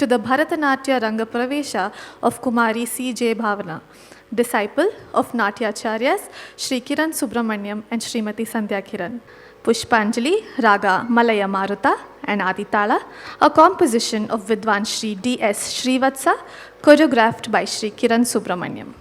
to the Bharatanatyam Ranga Pravesha of Kumari C.J. Bhavana, disciple of Natyacharyas Sri Kiran Subramanyam and Srimati Sandhya Kiran. Pushpanjali, Raga Malaya Maruta and Aditala, a composition of Vidwan Sri D.S. Srivatsa, choreographed by Sri Kiran Subramanyam.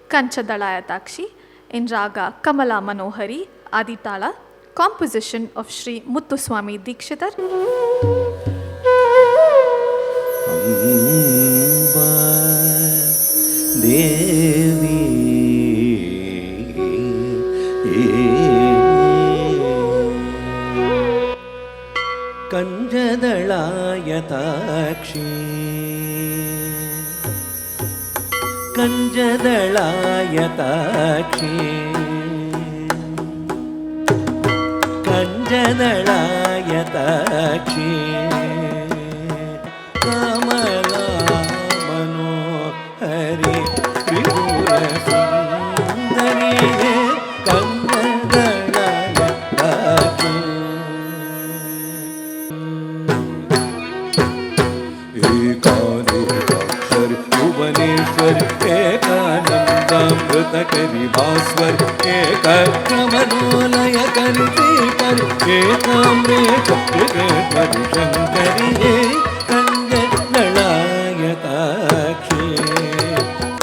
Kanchadalayakshi in Raga Kamala Manohari Aditala, composition of Sri Muthuswami Dikshitar. Devi Kanjadalayakshi Kanjadalayakshi Kanjadalayakshi Kamala Manohari Tripura Sundari Kanjadalayakshi Ekanekashar Bhuvaneshwar Ekanandamrutakari Bhaswar Ekakramanolayakari Tripar Ekamrekari Shankari Kanjadalayakshi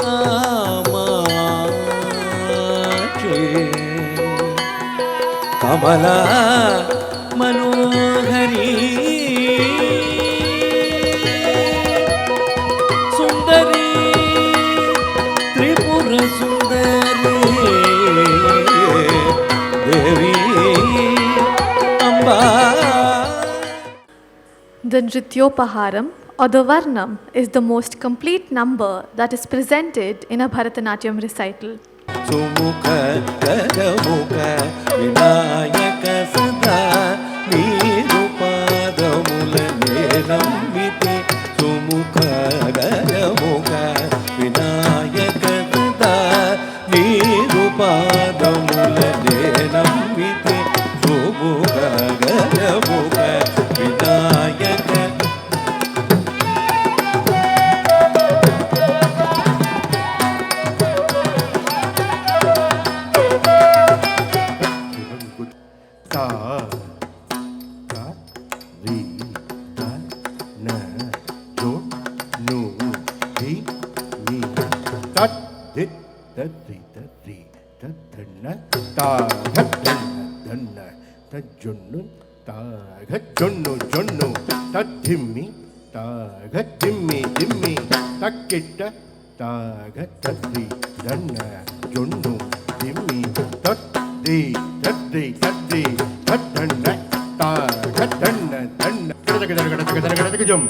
Kamakshi Kamala Manohari Sundari Tripura Sundari Devi Amba. The Nrityopaharam or the Varnam is the most complete number that is presented in a Bharatanatyam recital. Sumukha Gagamukha Vinayaka Sada Nirupadamula Nenamviti Sumukha Gagamukha Vinayaka Sada Nirupadamula Nenamviti Sumukha Gagamukha Vinayaka Jonu tadhimmi tagadhimmi dimmi takitta tagadhri dhanna jonu dimmi tadhi tadhanna tagadhanna dhanna jum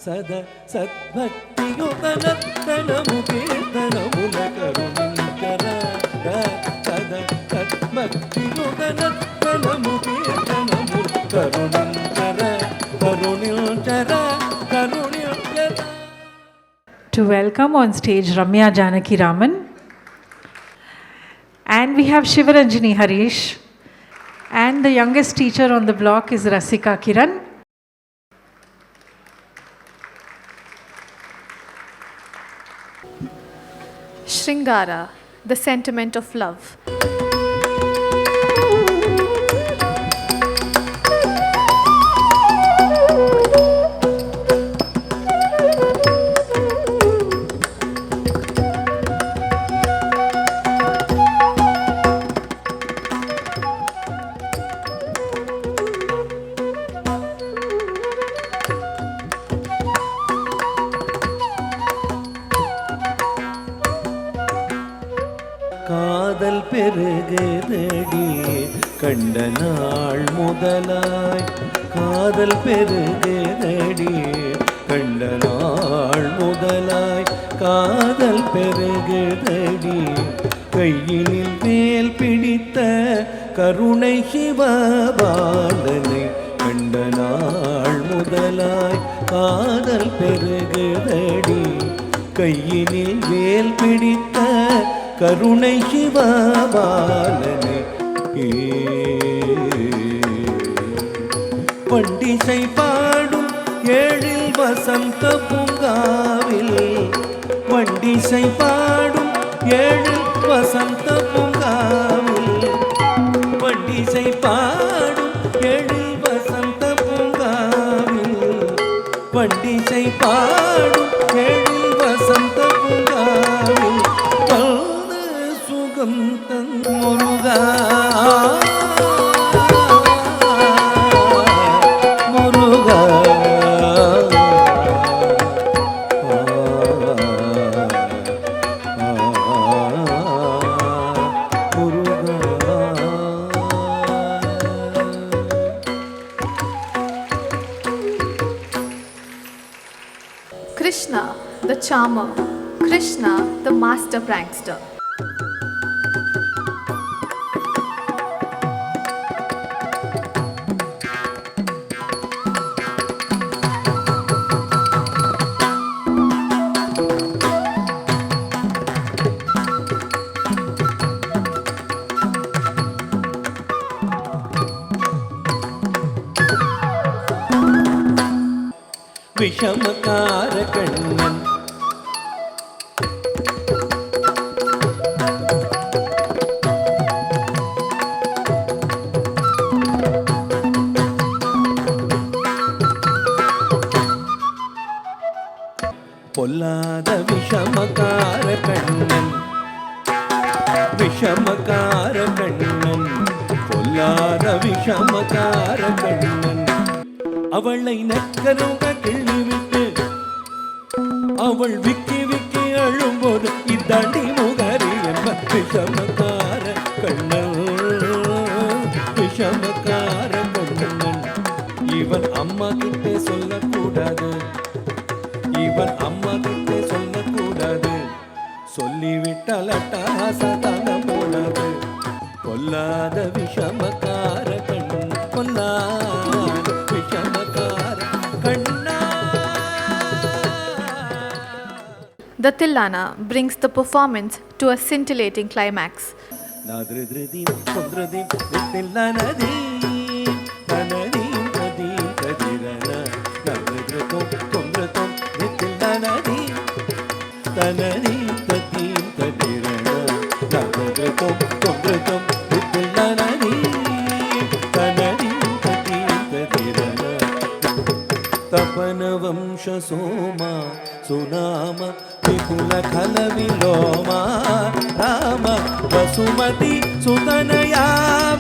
Sada Sadbhakti Yoganatanamu Kirtanamuna Karunikara Sada Sadbhakti Yoganatanamu Kirtanamu Karunikara Karunil Jara Karunil Jara welcome on stage Ramya Janaki Raman. And we have Shivaranjani Harish. And the youngest teacher on the block is Rasika Kiran. Shringara, the sentiment of love. காதல் பெருகுதடி கண்ட நாள் முதலாய் காதல் பெருகுதடி கண்ட நாள் முதலாய் காதல் பெருகுதடி கையினில் வேல் பிடித்த கருணை சிவபாலனை கண்ட நாள் முதலாய் காதல் பெருகுதடி கையினில் வேல் பிடித்த கருணை சிவபாலனை பண்டிசை பாடும் ஏழில் வசந்த பூங்காவில் பண்டிசை பாடும் ஏழில் வசந்த பூங்காவில் பண்டிசை பாடும் ஏழில் வசந்த பூங்காவில் பண்டிசை பாடும் ஏழில் வசந்த பூங்காவில் Muruga Muruga Krishna, the charmer. Krishna, the master prankster. Vishamakkara Kannan பொல்லாத விஷமக்கார கண்ணன் விஷமக்கார கண்ணன் பொல்லாத விஷமக்கார கண்ணன் அவளை நக்கருக கிள்ளிவிட்டு அவள் விக்கி விக்கி அழும்போது இத்தாண்டி முகரி என்ப விஷமக்கார கண்ணன் விஷமக்கார கண்ணன் இவன் அம்மா கிட்டே சொல்லக்கூடாது இவன் அம்மா கிட்டே சொல்லக்கூடாது சொல்லிவிட்டால் அட்டகாசத்தான போடாது பொல்லாத விஷமக்கார கண்ணன் பொல்லாத விஷமக்கார கண்ணா. The Tillana brings the performance to a scintillating climax. நாதிருதி கொன்றுதி தில்லனதி தனதி கதி கதிரன நாதிருதோ கொன்றுதோ தில்லனதி தனதி கதி கதிரன நாதிருதோ கொன்றுதோ தில்லனதி தனதி கதி கதிரன தபன வம்ச சோமா சுனாಮ విపుల ఖల విలోమ రామ వసుమతి సుతనయా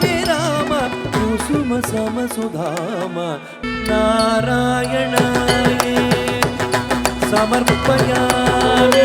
విరామ కుసుమ సమ సుధామ నారాయణాయ సమర్పయామి.